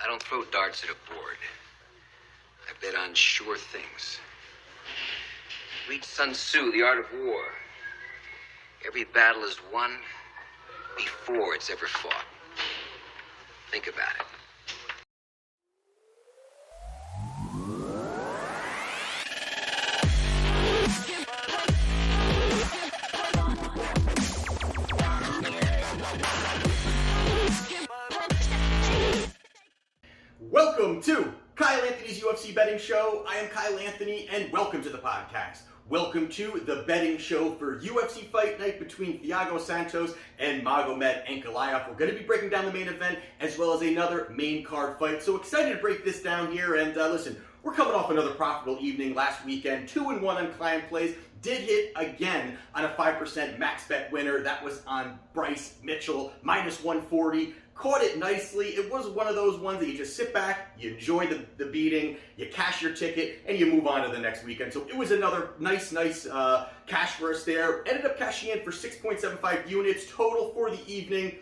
I don't throw darts at a board. I bet on sure things. Read Sun Tzu, The Art of War. Every battle is won before it's ever fought. Think about it. Welcome to Kyle Anthony's UFC Betting Show. I am Kyle Anthony, and welcome to the podcast. Welcome to the betting show for UFC Fight Night between Thiago Santos and Magomed Ankalaev. We're going to be breaking down the main event as well as another main card fight. So excited to break this down here. And listen, we're coming off another profitable evening last weekend. 2-1 on client plays. Did hit again on a 5% max bet winner. That was on Bryce Mitchell, minus 140. Caught it nicely. It was one of those ones that you just sit back, you enjoy the beating, you cash your ticket, and you move on to the next weekend. So it was another nice cash for us there. Ended up cashing in for 6.75 units total for the evening.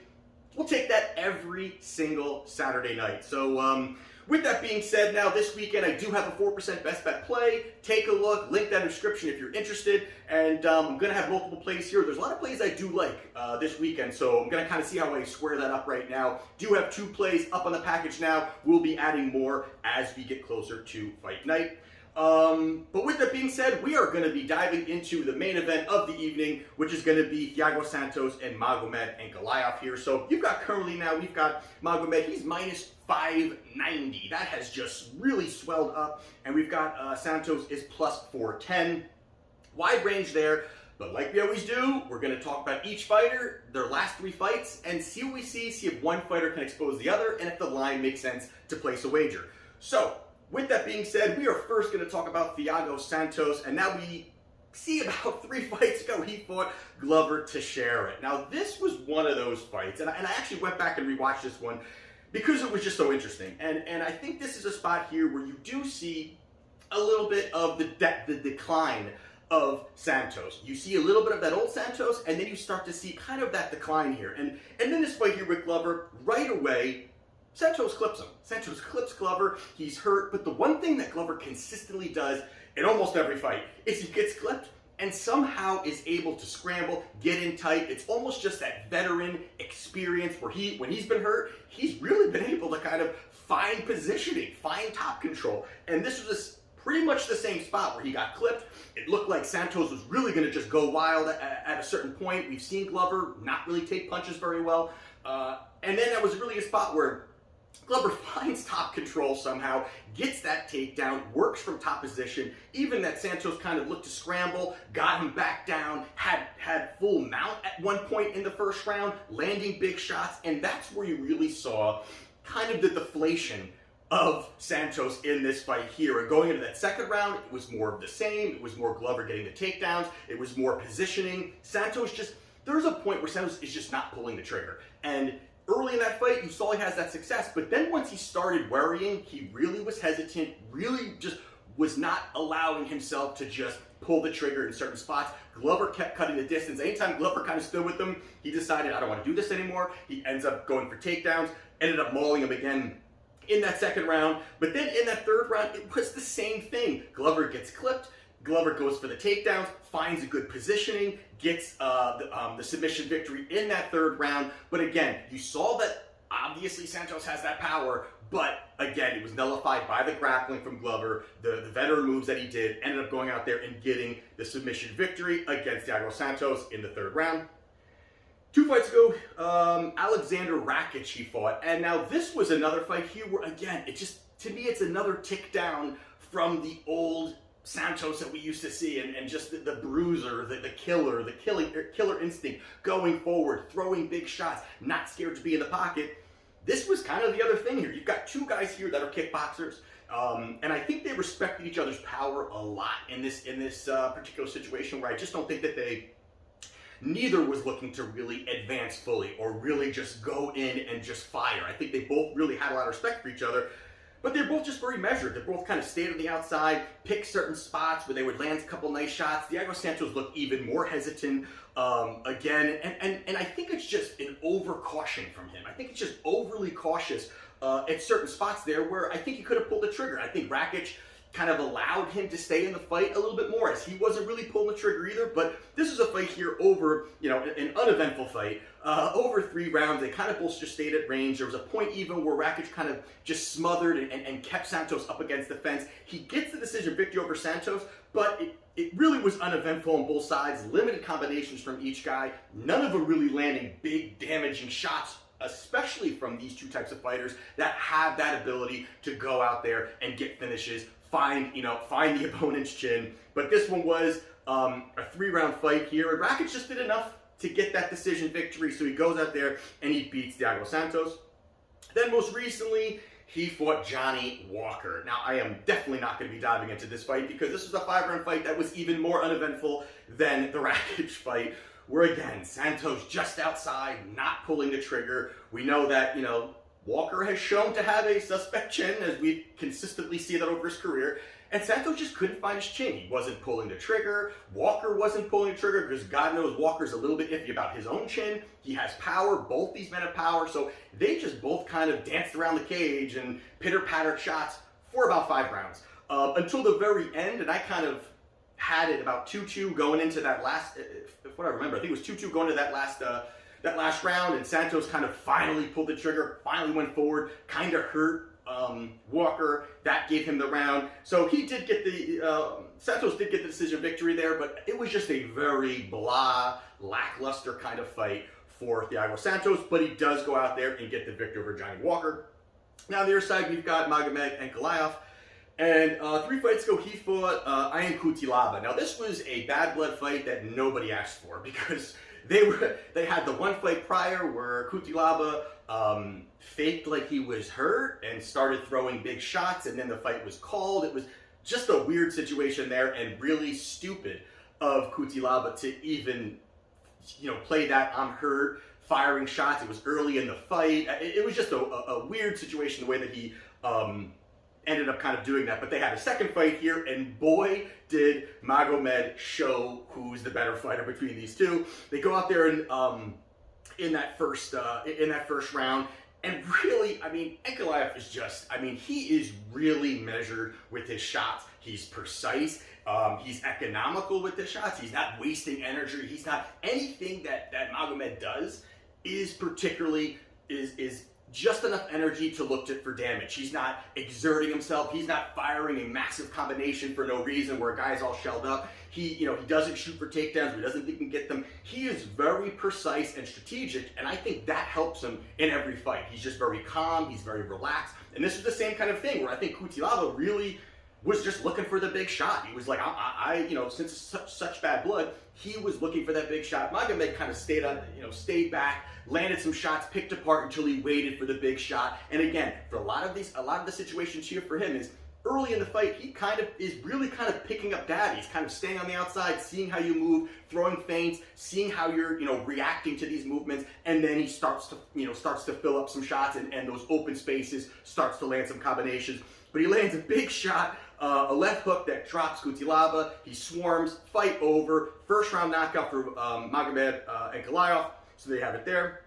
We'll take that every single Saturday night. So with that being said, now this weekend I do have a 4% best bet play. Take a look, link that in the description if you're interested. And I'm going to have multiple plays here. There's a lot of plays I do like this weekend, so I'm going to kind of see how I square that up right now. Do have 2 plays up on the package now. We'll be adding more as we get closer to fight night. But with that being said, we are going to be diving into the main event of the evening, which is going to be Thiago Santos and Magomed Ankalaev here. So we've got Magomed, he's minus 590. That has just really swelled up. And we've got Santos is plus 410. Wide range there. But like we always do, we're going to talk about each fighter, their last 3 fights, and see what we see if one fighter can expose the other, and if the line makes sense to place a wager. So, with that being said, we are first going to talk about Thiago Santos, and now we see about 3 fights ago he fought Glover Teixeira. Now, this was one of those fights, and I actually went back and rewatched this one because it was just so interesting. And I think this is a spot here where you do see a little bit of the decline of Santos. You see a little bit of that old Santos, and then you start to see kind of that decline here. And then this fight here with Glover, right away, Santos clips him. Santos clips Glover. He's hurt. But the one thing that Glover consistently does in almost every fight is he gets clipped and somehow is able to scramble, get in tight. It's almost just that veteran experience where when he's been hurt, he's really been able to kind of find positioning, find top control. And this was pretty much the same spot where he got clipped. It looked like Santos was really going to just go wild at a certain point. We've seen Glover not really take punches very well. And then that was really a spot where Glover finds top control somehow, gets that takedown, works from top position. Even that Santos kind of looked to scramble, got him back down, had full mount at one point in the first round, landing big shots, and that's where you really saw kind of the deflation of Santos in this fight here. And going into that second round, it was more of the same. It was more Glover getting the takedowns. It was more positioning. There's a point where Santos is just not pulling the trigger. And early in that fight, you saw he has that success, but then once he started worrying, he really was hesitant, really just was not allowing himself to just pull the trigger in certain spots. Glover kept cutting the distance. Anytime Glover kind of stood with him, he decided, I don't want to do this anymore. He ends up going for takedowns, ended up mauling him again in that second round. But then in that third round, it was the same thing. Glover gets clipped. Glover goes for the takedowns, finds a good positioning, gets the submission victory in that third round. But again, you saw that obviously Santos has that power, but again, it was nullified by the grappling from Glover. The veteran moves that he did ended up going out there and getting the submission victory against Thiago Santos in the third round. 2 fights ago, Alexander Rakic he fought, and now this was another fight here where, again, to me, it's another tick down from the old Santos that we used to see, and just the bruiser, the killer instinct, going forward, throwing big shots, not scared to be in the pocket. This was kind of the other thing here. You've got 2 guys here that are kickboxers, and I think they respected each other's power a lot in this particular situation, where I just don't think that neither was looking to really advance fully or really just go in and just fire. I think they both really had a lot of respect for each other. but they're both just very measured. They both kind of stayed on the outside, picked certain spots where they would land a couple nice shots. Thiago Santos looked even more hesitant again, and I think it's just an over-caution from him. I think it's just overly cautious at certain spots there where I think he could have pulled the trigger. I think Rakic kind of allowed him to stay in the fight a little bit more, as he wasn't really pulling the trigger either. But this is a fight here over, an uneventful fight, over 3 rounds. They kind of both just stayed at range. There was a point even where Rakic kind of just smothered and kept Santos up against the fence. He gets the decision victory over Santos, but it really was uneventful on both sides. Limited combinations from each guy. None of them really landing big, damaging shots, especially from these two types of fighters that have that ability to go out there and get finishes, find the opponent's chin. But this one was a 3-round fight here, and Rakic just did enough to get that decision victory. So he goes out there and he beats Thiago Santos. Then most recently, he fought Johnny Walker. Now, I am definitely not going to be diving into this fight because this was a 5-round fight that was even more uneventful than the Rakic fight, where again, Santos just outside, not pulling the trigger. We know that, Walker has shown to have a suspect chin, as we consistently see that over his career, and Santos just couldn't find his chin. He wasn't pulling the trigger. Walker wasn't pulling the trigger because God knows Walker's a little bit iffy about his own chin. He has power. Both these men have power, so they just both kind of danced around the cage and pitter-pattered shots for about 5 rounds. Until the very end, and I kind of had it about 2-2 going into that last, if what I remember, I think it was 2-2 going to that last round, and Santos kind of finally pulled the trigger, finally went forward, kind of hurt Walker. That gave him the round. So he did get Santos did get the decision victory there, but it was just a very blah, lackluster kind of fight for Thiago Santos, but he does go out there and get the victory over Johnny Walker. Now on the other side, we've got Magomed Ankalaev. And 3 fights ago, he fought Ian Cutelaba. Now, this was a bad blood fight that nobody asked for because they had the one fight prior where Cutelaba faked like he was hurt and started throwing big shots, and then the fight was called. It was just a weird situation there, and really stupid of Cutelaba to even, play that I'm hurt, firing shots. It was early in the fight. It was just a weird situation the way that he ended up kind of doing that. But they had a second fight here, and boy, did Magomed show who's the better fighter between these two. They go out there and in that first round, and really, Ankalaev is just, he is really measured with his shots. He's precise. He's economical with the shots. He's not wasting energy. He's not anything that Magomed does is just enough energy to look for damage. He's not exerting himself. He's not firing a massive combination for no reason where a guy's all shelled up. He doesn't shoot for takedowns. He doesn't think he can get them. He is very precise and strategic, and I think that helps him in every fight. He's just very calm. He's very relaxed. And this is the same kind of thing where I think Cutelaba really was just looking for the big shot. He was like, since it's such bad blood, he was looking for that big shot. Magomed kind of stayed back, landed some shots, picked apart until he waited for the big shot. And again, for a lot of the situations here for him is early in the fight, he is really picking up data. He's kind of staying on the outside, seeing how you move, throwing feints, seeing how you're, reacting to these movements, and then he starts to fill up some shots, and those open spaces starts to land some combinations. But he lands a big shot, a left hook that drops Cutelaba. He swarms, fight over. First round knockout for Magomed Ankalaev. So they have it there.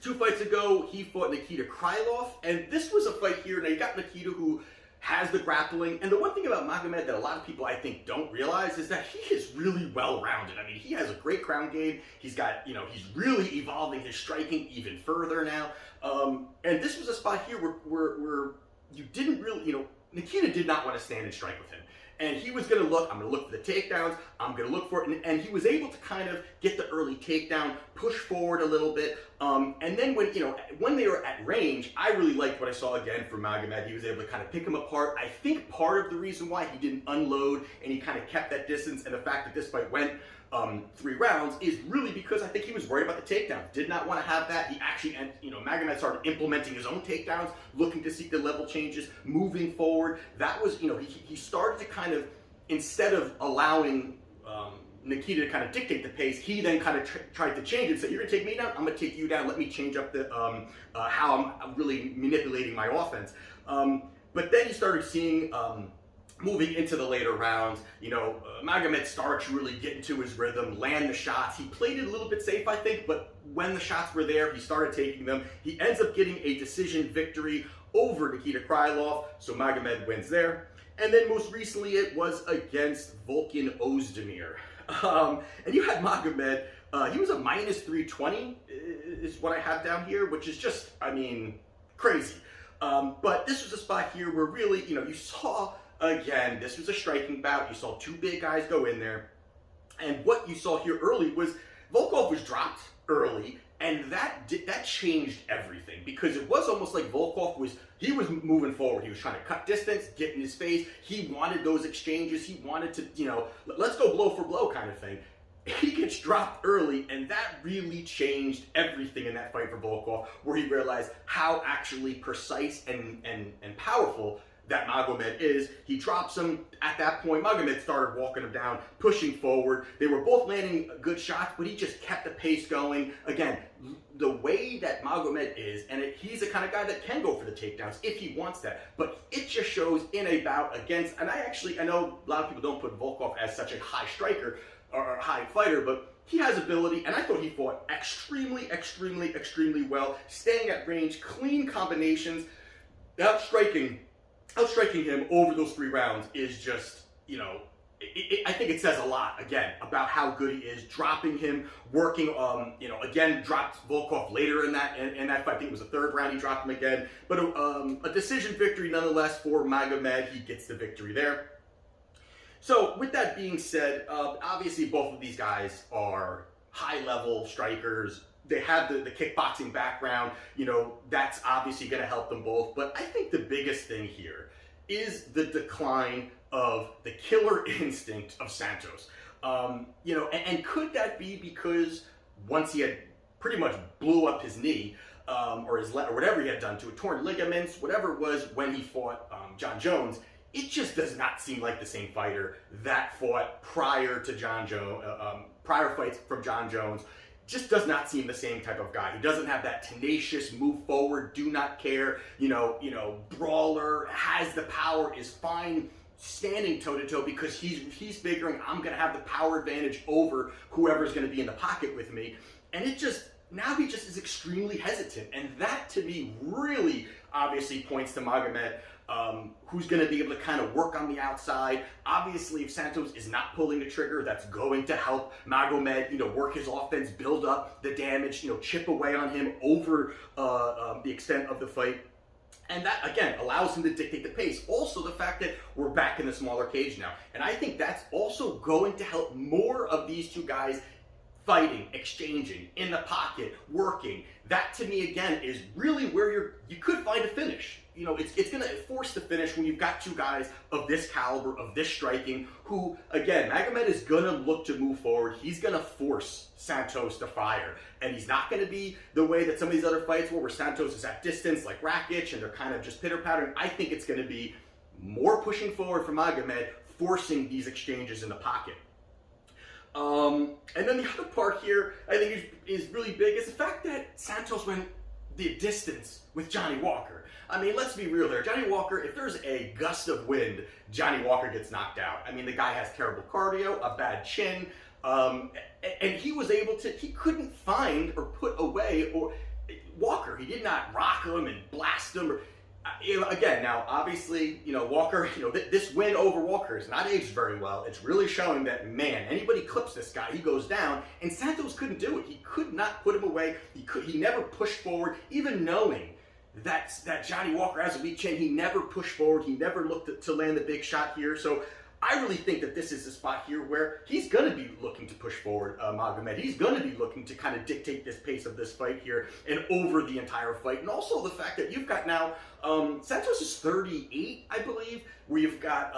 2 fights ago, he fought Nikita Krylov, and this was a fight here. Now you got Nikita, who has the grappling, and the one thing about Magomed that a lot of people I think don't realize is that he is really well-rounded. He has a great ground game. He's got, he's really evolving his striking even further now. And this was a spot here where you didn't really, Nikita did not want to stand and strike with him. And he was going to look, I'm going to look for the takedowns, I'm going to look for it, and he was able to kind of get the early takedown, push forward a little bit, and then when they were at range, I really liked what I saw again from Magomed. He was able to kind of pick him apart. I think part of the reason why he didn't unload and he kind of kept that distance, and the fact that this fight went 3 rounds, is really because I think he was worried about the takedown. Did not want to have that. He actually, Magomed started implementing his own takedowns, looking to seek the level changes, moving forward. That was, he started to kind of, instead of allowing Nikita to kind of dictate the pace, he then kind of tried to change it. So you're going to take me down, I'm going to take you down. Let me change up the how I'm really manipulating my offense. But then you started seeing, moving into the later rounds, Magomed started to really get into his rhythm, land the shots. He played it a little bit safe, I think, but when the shots were there, he started taking them. He ends up getting a decision victory over Nikita Krylov, so Magomed wins there. And then most recently it was against Volkan Ozdemir. And you had Magomed, he was a minus 320 is what I have down here, which is just, crazy. But this was a spot here where really, you saw, again, this was a striking bout. You saw two big guys go in there. And what you saw here early was Volkov was dropped early, and that changed everything, because it was almost like Volkov was moving forward. He was trying to cut distance, get in his face. He wanted those exchanges. He wanted to, let's go blow for blow kind of thing. He gets dropped early, and that really changed everything in that fight for Volkov, where he realized how actually precise and powerful that Magomed is. He drops him. At that point, Magomed started walking him down, pushing forward. They were both landing good shots, but he just kept the pace going. Again, the way that Magomed is, and he's the kind of guy that can go for the takedowns if he wants that, but it just shows in a bout against, and I know a lot of people don't put Volkov as such a high striker, or a high fighter, but he has ability, and I thought he fought extremely, extremely, extremely well, staying at range, clean combinations, outstriking him over those 3 rounds is just, I think it says a lot, again, about how good he is, dropping him, working, again, dropped Volkov later in that fight. I think it was the 3rd round he dropped him again, but a decision victory nonetheless for Magomed. He gets the victory there. So with that being said, obviously both of these guys are high-level strikers. They have the kickboxing background. That's obviously going to help them both. But I think the biggest thing here is the decline of the killer instinct of Santos. And could that be because once he had pretty much blew up his knee, or whatever he had done to it, torn ligaments, whatever it was when he fought John Jones, it just does not seem like the same fighter that fought prior to prior fights from John Jones. Just does not seem the same type of guy. He doesn't have that tenacious, move forward, do not care, brawler, has the power, is fine standing toe-to-toe because he's figuring I'm going to have the power advantage over whoever's going to be in the pocket with me. And now he just is extremely hesitant. And that, to me, really obviously points to Magomed, who's going to be able to kind of work on the outside. Obviously, if Santos is not pulling the trigger, that's going to help Magomed, work his offense, build up the damage, chip away on him over the extent of the fight. And that, again, allows him to dictate the pace. Also, the fact that we're back in the smaller cage now. And I think that's also going to help more of these two guys fighting, exchanging, in the pocket, working. That, to me, again, is really where you could find a finish. It's going to force the finish when you've got two guys of this caliber, of this striking, who, again, Magomed is going to look to move forward. He's going to force Santos to fire. And he's not going to be the way that some of these other fights were, where Santos is at distance, like Rakic, and they're kind of just pitter-pattering. I think it's going to be more pushing forward for Magomed, forcing these exchanges in the pocket. And then the other part here, I think is really big, is the fact that Santos went the distance with Johnny Walker. Let's be real there. Johnny Walker, if there's a gust of wind, Johnny Walker gets knocked out. The guy has terrible cardio, a bad chin, and he couldn't find or put away Walker. He did not rock him and blast him. Again, now, obviously, Walker, this win over Walker is not aged very well. It's really showing that, man, anybody clips this guy, he goes down, and Santos couldn't do it. He could not put him away. He never pushed forward, even knowing that Johnny Walker has a weak chin. He never pushed forward. He never looked to land the big shot here. So I really think that this is a spot here where he's going to be looking to push forward Magomed. He's going to be looking to kind of dictate this pace of this fight here and over the entire fight. And also the fact that you've got now, Santos is 38, I believe, where you've got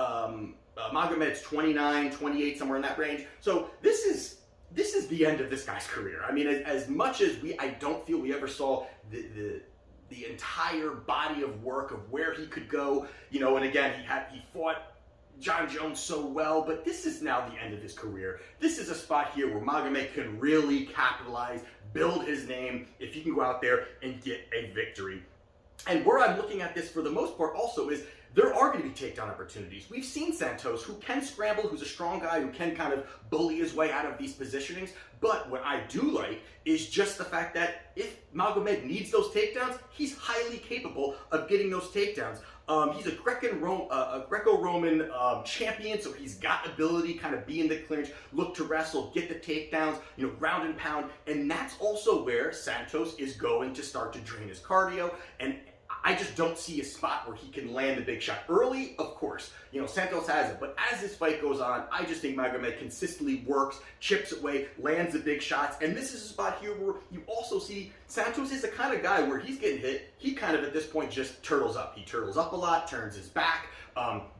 Magomed's 29, 28, somewhere in that range. So this is the end of this guy's career. As much as I don't feel we ever saw the entire body of work of where he could go, and again, he fought John Jones so well, but this is now the end of his career. This is a spot here where Magomed can really capitalize, build his name, if he can go out there and get a victory. And where I'm looking at this for the most part also is there are going to be takedown opportunities. We've seen Santos, who can scramble, who's a strong guy, who can kind of bully his way out of these positionings. But what I do like is just the fact that if Magomed needs those takedowns, he's highly capable of getting those takedowns. He's a Greco-Roman champion, so he's got ability, kind of be in the clinch, look to wrestle, get the takedowns, ground and pound. And that's also where Santos is going to start to drain his cardio. And I just don't see a spot where he can land the big shot. Early, of course, Santos has it. But as this fight goes on, I just think Magomed consistently works, chips away, lands the big shots. And this is a spot here where you also see Santos is the kind of guy where he's getting hit. He kind of, at this point, just turtles up. He turtles up a lot, turns his back,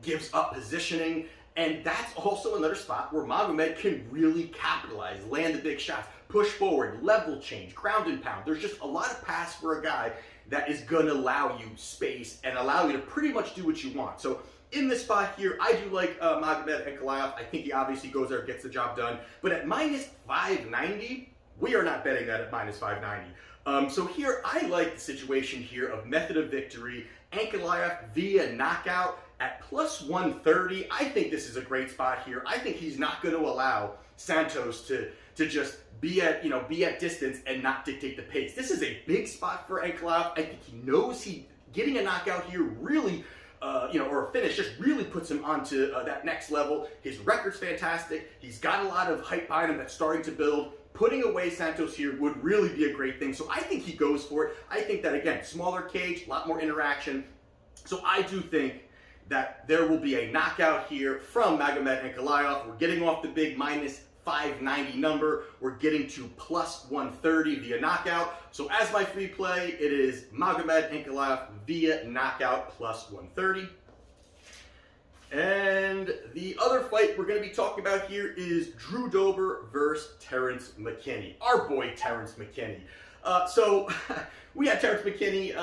gives up positioning. And that's also another spot where Magomed can really capitalize, land the big shots, push forward, level change, ground and pound. There's just a lot of pass for a guy that is going to allow you space and allow you to pretty much do what you want. So in this spot here, I do like Magomed Ankalaev. I think he obviously goes there, gets the job done. But at minus 590, we are not betting that at minus 590. So here, I like the situation here of method of victory. Ankalaev via knockout at plus 130. I think this is a great spot here. I think he's not going to allow Santos to just be at distance and not dictate the pace. This is a big spot for Ankalaev. I think he knows getting a knockout here really, or a finish just really puts him onto that next level. His record's fantastic. He's got a lot of hype behind him that's starting to build. Putting away Santos here would really be a great thing. So I think he goes for it. I think that, again, smaller cage, a lot more interaction. So I do think that there will be a knockout here from Magomed Ankalaev. We're getting off the big minus 590 number. We're getting to plus 130 via knockout. So as my free play, it is Magomed Ankalaev via knockout plus 130. And the other fight we're going to be talking about here is Drew Dober versus Terrence McKinney. Our boy Terrence McKinney. So we had Terrence McKinney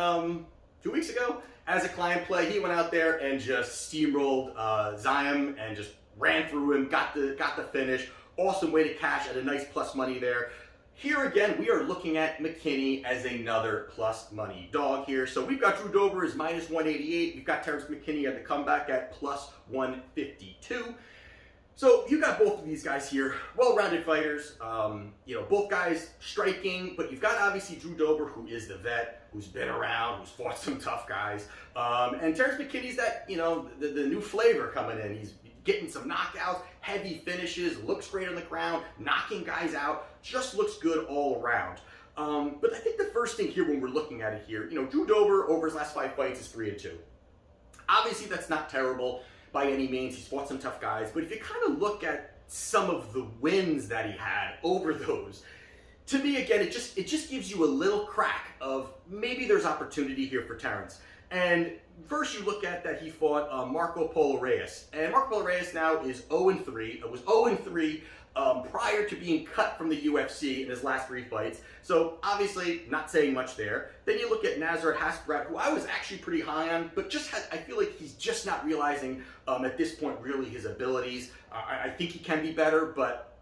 2 weeks ago as a client play. He went out there and just steamrolled Zion and just ran through him, got the finish. Awesome way to cash at a nice plus money there. Here again, we are looking at McKinney as another plus money dog here. So we've got Drew Dober as minus 188. We've got Terrence McKinney at the comeback at plus 152. So you got both of these guys here, well-rounded fighters. Both guys striking, but you've got obviously Drew Dober, who is the vet, who's been around, who's fought some tough guys. And Terrence McKinney's that, the new flavor coming in. He's getting some knockouts, heavy finishes, looks great on the ground, knocking guys out, just looks good all around. But I think the first thing here when we're looking at it here, Drew Dober over his last 5 fights is 3-2. Obviously that's not terrible by any means. He's fought some tough guys, but if you kind of look at some of the wins that he had over those, to me again, it just gives you a little crack of maybe there's opportunity here for Terrence. And first you look at that he fought Marco Polo Reyes. And Marco Polo Reyes now is 0-3. It was 0-3 prior to being cut from the UFC in his last 3 fights. So obviously not saying much there. Then you look at Nasrat Haqparast, who I was actually pretty high on, but I feel like he's just not realizing at this point really his abilities. I think he can be better, but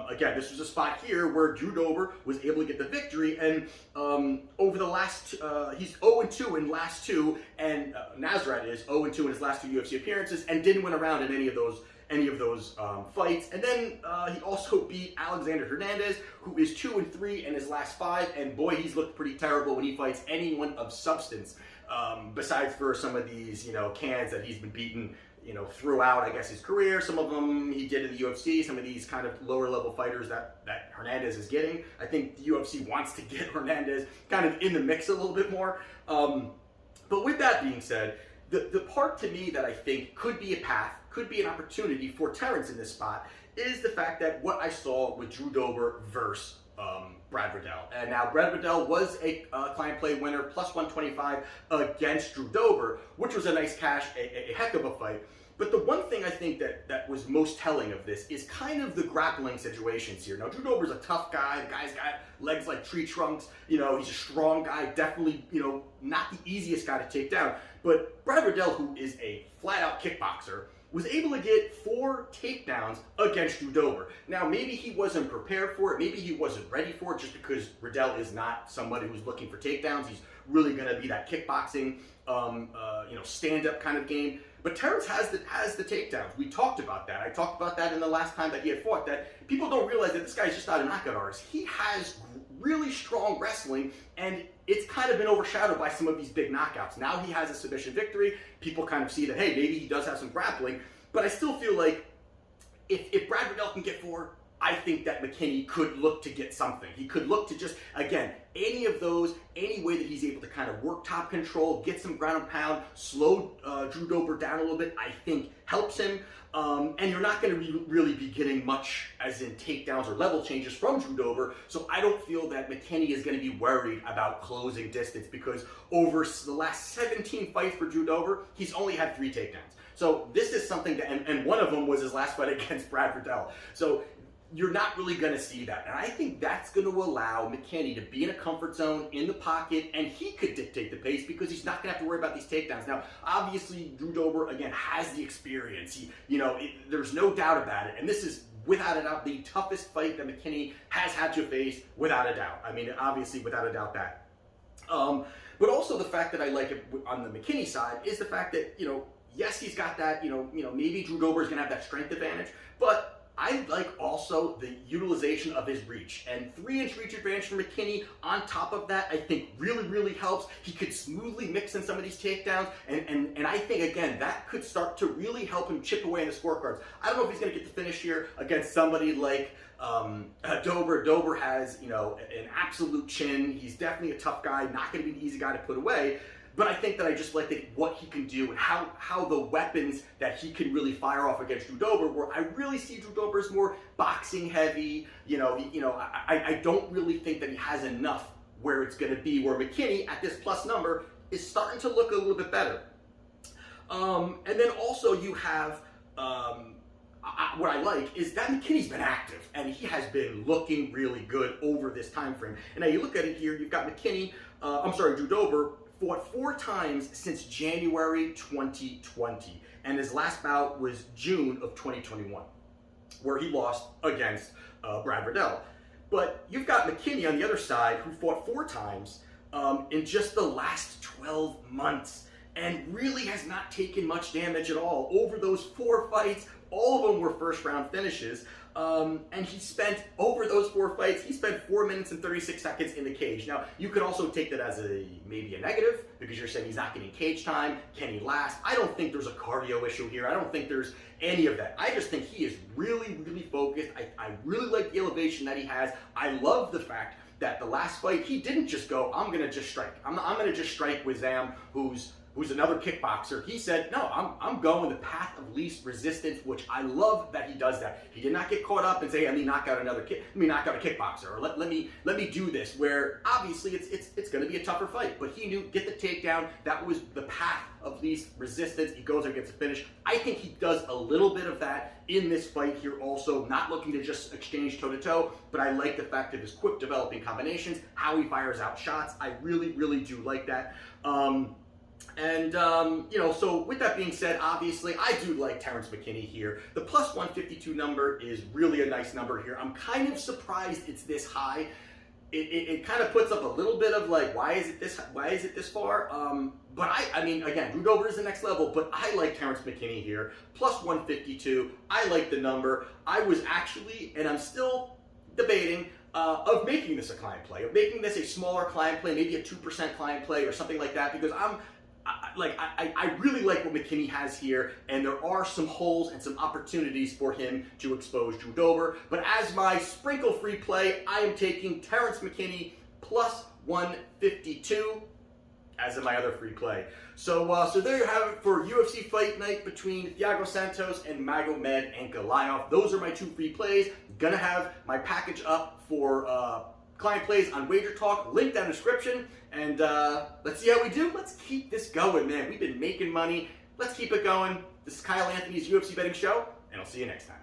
again, this was a spot here where Drew Dober was able to get the victory, and over the last, he's 0-2 in last 2, and Nasrat is 0-2 in his last 2 UFC appearances, and didn't win a round in any of those fights. And then he also beat Alexander Hernandez, who is 2-3 in his last 5, and boy, he's looked pretty terrible when he fights anyone of substance, besides for some of these, cans that he's been beaten throughout, I guess, his career. Some of them he did in the UFC, some of these kind of lower level fighters that Hernandez is getting. I think the UFC wants to get Hernandez kind of in the mix a little bit more. But with that being said, the part to me that I think could be a path, could be an opportunity for Terrence in this spot is the fact that what I saw with Drew Dober versus Brad Riddell. And now Brad Riddell was a client play winner, plus 125 against Drew Dober, which was a nice cash, a heck of a fight. But the one thing I think that was most telling of this is kind of the grappling situations here. Now, Drew Dober's a tough guy. The guy's got legs like tree trunks. He's a strong guy. Definitely, not the easiest guy to take down. But Brad Riddell, who is a flat-out kickboxer, was able to get 4 takedowns against Drew Dober. Now, maybe he wasn't prepared for it. Maybe he wasn't ready for it just because Riddell is not somebody who's looking for takedowns. He's really going to be that kickboxing, stand-up kind of game. But Terrence has the takedowns. We talked about that. I talked about that in the last time that he had fought, that people don't realize that this guy's just not a knockout artist. He has really strong wrestling, and it's kind of been overshadowed by some of these big knockouts. Now he has a submission victory. People kind of see that, hey, maybe he does have some grappling. But I still feel like if Brad Riddell can get 4, I think that McKinney could look to get something. He could look to just, again, any of those, any way that he's able to kind of work top control, get some ground and pound, slow Drew Dober down a little bit, I think helps him. And you're not going to really be getting much as in takedowns or level changes from Drew Dober. So I don't feel that McKinney is going to be worried about closing distance, because over the last 17 fights for Drew Dober, he's only had 3 takedowns. So this is something that, and one of them was his last fight against Brad Riddell. So you're not really going to see that. And I think that's going to allow McKinney to be in a comfort zone in the pocket, and he could dictate the pace because he's not going to have to worry about these takedowns. Now, obviously, Drew Dober, again, has the experience. There's no doubt about it. And this is, without a doubt, the toughest fight that McKinney has had to face, without a doubt. I mean, obviously, without a doubt that. But also the fact that I like it on the McKinney side is the fact that, yes, he's got that, maybe Drew Dober is going to have that strength advantage, but I like also the utilization of his reach, and 3-inch reach advantage for McKinney on top of that, I think really helps. He could smoothly mix in some of these takedowns, and I think, again, that could start to really help him chip away in the scorecards. I don't know if he's going to get the finish here against somebody like Dober. Dober has, an absolute chin. He's definitely a tough guy, not going to be an easy guy to put away. But I think that I just like what he can do and how the weapons that he can really fire off against Drew Dober, where I really see Drew Dober as more boxing heavy. I don't really think that he has enough where it's going to be, where McKinney at this plus number is starting to look a little bit better. And then also you have, what I like is that McKinney's been active, and he has been looking really good over this time frame. And now you look at it here, you've got Drew Dober fought 4 times since January 2020, and his last bout was June of 2021, where he lost against Brad Riddell. But you've got McKinney on the other side, who fought 4 times in just the last 12 months, and really has not taken much damage at all. Over those 4 fights, all of them were first-round finishes. And he spent, over those 4 fights, he spent 4 minutes and 36 seconds in the cage. Now, you could also take that as maybe a negative, because you're saying he's not getting cage time. Can he last? I don't think there's a cardio issue here. I don't think there's any of that. I just think he is really focused. I really like the elevation that he has. I love the fact that the last fight, he didn't just go, I'm going to just strike. I'm going to just strike with Zam, who's another kickboxer. He said, no, I'm going the path of least resistance, which I love that he does that. He did not get caught up and say, let me knock out a kickboxer, or let me do this, where obviously it's going to be a tougher fight. But he knew, get the takedown. That was the path of least resistance. He goes there, gets a finish. I think he does a little bit of that in this fight here also, not looking to just exchange toe-to-toe, but I like the fact of his quick developing combinations, how he fires out shots. I really do like that. So with that being said, obviously, I do like Terrence McKinney here. The plus 152 number is really a nice number here. I'm kind of surprised it's this high. It kind of puts up a little bit of like, why is it this far? But I mean, again, Drew Dober is the next level, but I like Terrence McKinney here. Plus 152, I like the number. I was actually, and I'm still debating, of making this a client play, of making this a smaller client play, maybe a 2% client play or something like that, because I really like what McKinney has here, and there are some holes and some opportunities for him to expose Drew Dober. But as my sprinkle free play, I am taking Terrence McKinney plus 152 as in my other free play. So there you have it for UFC Fight Night between Thiago Santos and Magomed Ankalaev. Those are my 2 free plays. Gonna have my package up for client plays on Wagertalk, link down in the description, and let's see how we do. Let's keep this going, man. We've been making money. Let's keep it going. This is Kyle Anthony's UFC Betting Show, and I'll see you next time.